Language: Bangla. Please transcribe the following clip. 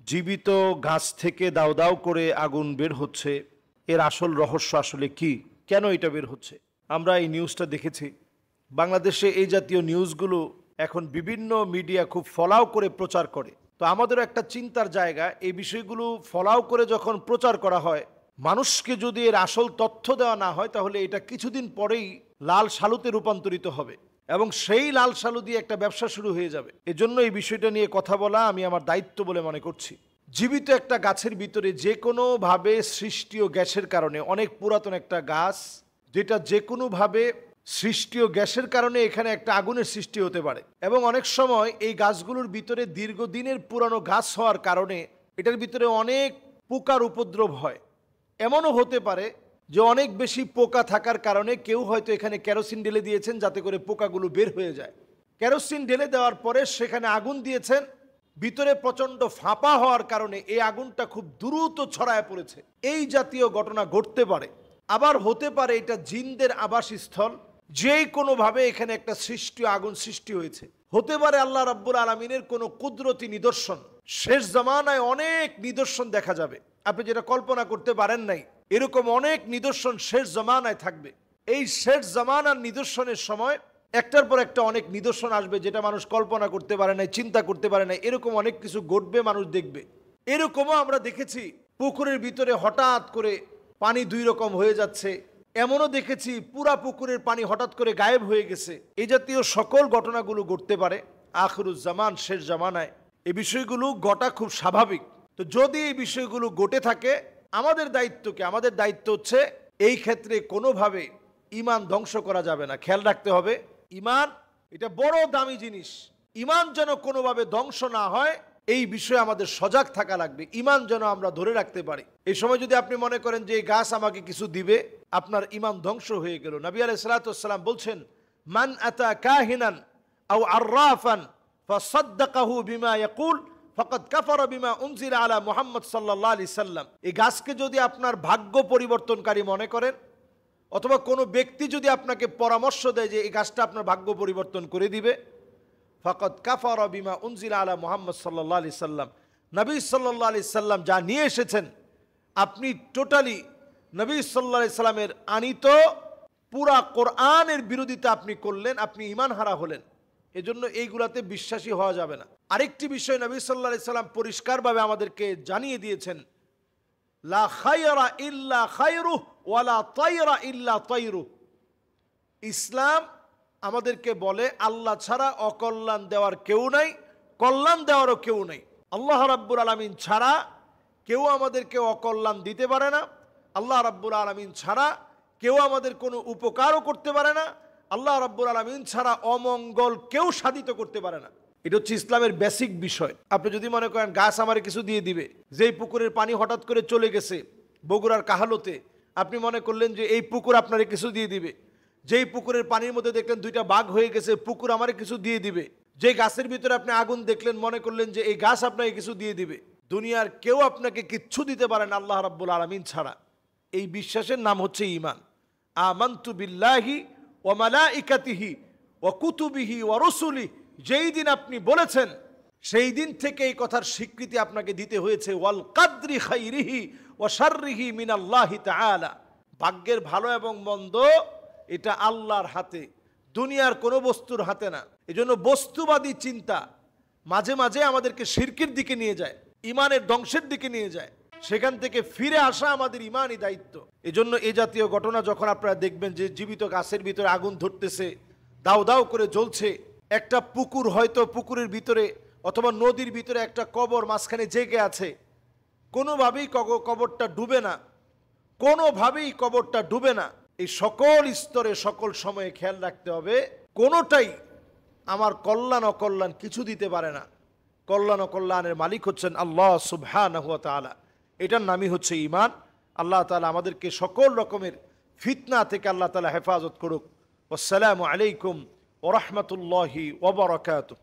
জীবিত গাছ থেকে দাউ দাউ করে আগুন বের হচ্ছে, এর আসল রহস্য আসলে কি, কেন এটা বের হচ্ছে? আমরা এই নিউজটা দেখেছি। বাংলাদেশে এই জাতীয় নিউজগুলো এখন বিভিন্ন মিডিয়া খুব ফলাও করে প্রচার করে। তো আমাদেরও একটা চিন্তার জায়গা, এই বিষয়গুলো ফলাও করে যখন প্রচার করা হয়, মানুষকে যদি এর আসল তথ্য দেওয়া না হয়, তাহলে এটা কিছুদিন পরেই লাল সালুতে রূপান্তরিত হবে এবং সেই লাল সালু দিয়ে একটা ব্যবসা শুরু হয়ে যাবে। এজন্য এই বিষয়টা নিয়ে কথা বলা আমি আমার দায়িত্ব বলে মনে করছি। জীবিত একটা গাছের ভিতরে যে কোনোভাবে সৃষ্টীয় গ্যাসের কারণে, অনেক পুরাতন একটা গাছ যেটা যে কোনোভাবে সৃষ্টীয় গ্যাসের কারণে এখানে একটা আগুনের সৃষ্টি হতে পারে, এবং অনেক সময় এই গাছগুলোর ভিতরে দীর্ঘদিনের পুরানো গাছ হওয়ার কারণে এটার ভিতরে অনেক পোকার উপদ্রব হয়। এমনও হতে পারে যে অনেক বেশি পোকা থাকার কারণে কেউ হয়তো এখানে কেরোসিন ঢেলে দিয়েছেন যাতে করে পোকাগুলো বের হয়ে যায়। কেরোসিন ঢেলে দেওয়ার পরে সেখানে আগুন দিয়েছেন, ভিতরে প্রচণ্ড ফাঁপা হওয়ার কারণে এই আগুনটা খুব দ্রুত ছড়ায় পড়েছে। এই জাতীয় ঘটনা ঘটতে পারে। আবার হতে পারে এটা জিনদের আবাসস্থল, যেই কোনোভাবে এখানে একটা আগুন সৃষ্টি হয়েছে। হতে পারে আল্লাহ রাব্বুল আলামিনের কোনো কুদরতি নিদর্শন। শেষ জামানায় অনেক নিদর্শন দেখা যাবে, আপনি যেটা কল্পনা করতে পারেন নাই, এরকম অনেক নিদর্শন শেষ জামানায় থাকবে। এই শেষ জামানার নিদর্শনের সময় একটার পর একটা অনেক নিদর্শন আসবে, যেটা মানুষ কল্পনা করতে পারে নাই, চিন্তা করতে পারে নাই। এরকম অনেক কিছু ঘটবে, মানুষ দেখবে। এরকমও আমরা দেখেছি পুকুরের ভিতরে হঠাৎ করে পানি দুই রকম হয়ে যাচ্ছে। এমনও দেখেছি পুরা পুকুরের পানি হঠাৎ করে গায়েব হয়ে গেছে। এই জাতীয় সকল ঘটনাগুলো ঘটতে পারে আখিরুজ্জামান, শেষ জামানায়। এই বিষয়গুলো ঘটা খুব স্বাভাবিক। তো যদি এই বিষয়গুলো ঘটে থাকে, আমাদের দায়িত্ব কি? আমাদের দায়িত্ব হচ্ছে এই ক্ষেত্রে কোনোভাবে ঈমান ধ্বংস করা যাবে না। খেয়াল রাখতে হবে, ঈমান এটা বড় দামি জিনিস। ঈমান যেন কোনোভাবে ধ্বংস না হয়, এই বিষয়ে আমাদের সজাগ থাকা লাগবে। ঈমান যেন আমরা ধরে রাখতে পারি। এই সময় যদি আপনি মনে করেন যে এই গাছ আমাকে কিছু দিবে, আপনার ঈমান ধ্বংস হয়ে গেল। নবী আলাইহিস সালাতু ওয়াস সালাম বলছেন, মান আতা কাহিনান আও আররাফান ফাসাদদাকাহু বিমা ইয়াকুল ফাকাদ কাফারা বিমা উনজিলা আলা মুহাম্মদ সাল্লাল্লাহু আলাইহি সাল্লাম। এই গাছকে যদি আপনার ভাগ্য পরিবর্তনকারী মনে করেন, অথবা কোনো ব্যক্তি যদি আপনাকে পরামর্শ দেয় যে এই গাছটা আপনার ভাগ্য পরিবর্তন করে দিবে, ফাকাদ কাফারা বিমা উনজিলা আলা মুহাম্মদ সাল্লাল্লাহু আলাইহি সাল্লাম। নবী সাল্লাল্লাহু আলাইহি সাল্লাম যা নিয়ে এসেছেন, আপনি টোটালি নবী সাল্লাল্লাহু আলাইহি সাল্লামের আনিত পুরা কোরআনের বিরোধিতা আপনি করলেন, আপনি ঈমান হারা হলেন। এজন্য এইগুলাতে বিশ্বাসী হওয়া যাবে না। আরেকটি বিষয় নবী সাল্লাল্লাহু আলাইহি সাল্লাম পরিষ্কারভাবে আমাদেরকে জানিয়ে দিয়েছেন, লা খায়রা ইল্লা খায়রুহ ওয়ালা তায়রা ইল্লা তায়রুহ। ইসলাম আমাদেরকে বলে আল্লাহ ছাড়া অকল্যাণ দেওয়ার কেউ নাই, কল্যাণ দেওয়ারও কেউ নাই। আল্লাহ রাব্বুল আলামিন ছাড়া কেউ আমাদেরকে অকল্যাণ দিতে পারে না। আল্লাহ রাব্বুল আলামিন ছাড়া কেউ আমাদের কোনো উপকারও করতে পারে না। আল্লাহ রাব্বুল আলামিন ছাড়া অমঙ্গল কেউ সাধিত করতে পারে না। এটা হচ্ছে ইসলামের বেসিক বিষয়। আপনি যদি মনে করেন গাছ আমার কিছু দিয়ে দিবে, যেই পুকুরের পানি হঠাৎ করে চলে গেছে বগুড়ার কাহালোতে, আপনি মনে করলেন যে এই পুকুর আপনারে কিছু দিয়ে দিবে। যেই পুকুরের পানির মধ্যে দেখলেন দুইটা বাঘ হয়ে গেছে, পুকুর আমারে কিছু দিয়ে দিবে। যে গাছের ভিতরে আপনি আগুন দেখলেন, মনে করলেন যে এই গাছ আপনাকে কিছু দিয়ে দিবে। দুনিয়ার কেউ আপনাকে কিচ্ছু দিতে পারে না আল্লাহ রাব্বুল আলামিন ছাড়া। এই বিশ্বাসের নাম হচ্ছে ঈমান। আমানতু বিল্লাহি ওয়া মালাইকাতিহি ওয়া কুতুবিহি ওয়া রুসুলিহি। যেই দিন আপনি বলেছেন, সেই দিন থেকে এই কথার স্বীকৃতি আপনাকে দিতে হয়েছে। ওয়াল কাদরি খাইরিহি ওয়া শাররিহি মিনাল্লাহি তাআলা। ভাগ্যের ভালো এবং মন্দ এটা আল্লাহর হাতে, দুনিয়ার কোনো বস্তুর হাতে না। এজন্য বস্তুবাদী চিন্তা মাঝে মাঝে আমাদেরকে শিরকের দিকে নিয়ে যায়, ঈমানের ধ্বংসের দিকে নিয়ে যায়। সেখান থেকে ফিরে আসা আমাদের ঈমানি দায়িত্ব। এজন্য এই জাতীয় ঘটনা যখন আপনারা দেখবেন যে জীবিত গাছের ভিতরে আগুন ধরতেছে, দাউ দাউ করে জ্বলছে, একটা পুকুর, হয়তো পুকুরের ভিতরে অথবা নদীর ভিতরে একটা কবর মাঝখানে জেগে আছে, কোনোভাবেই কবরটা ডুবে না, কোনোভাবেই কবরটা ডুবে না। এই সকল স্তরে সকল সময়ে খেয়াল রাখতে হবে, কোনোটাই আমার কল্যাণ অকল্যাণ কিছু দিতে পারে না। কল্যাণ অকল্যাণের মালিক হচ্ছেন আল্লাহ সুবহানাহু ওয়া তাআলা। এটার নামই হচ্ছে ঈমান। আল্লাহ তাআলা আমাদেরকে সকল রকমের ফিতনা থেকে আল্লাহ তাআলা হেফাজত করুক। আসসালামু আলাইকুম ওয়া রাহমাতুল্লাহি ওয়া বারাকাতুহু।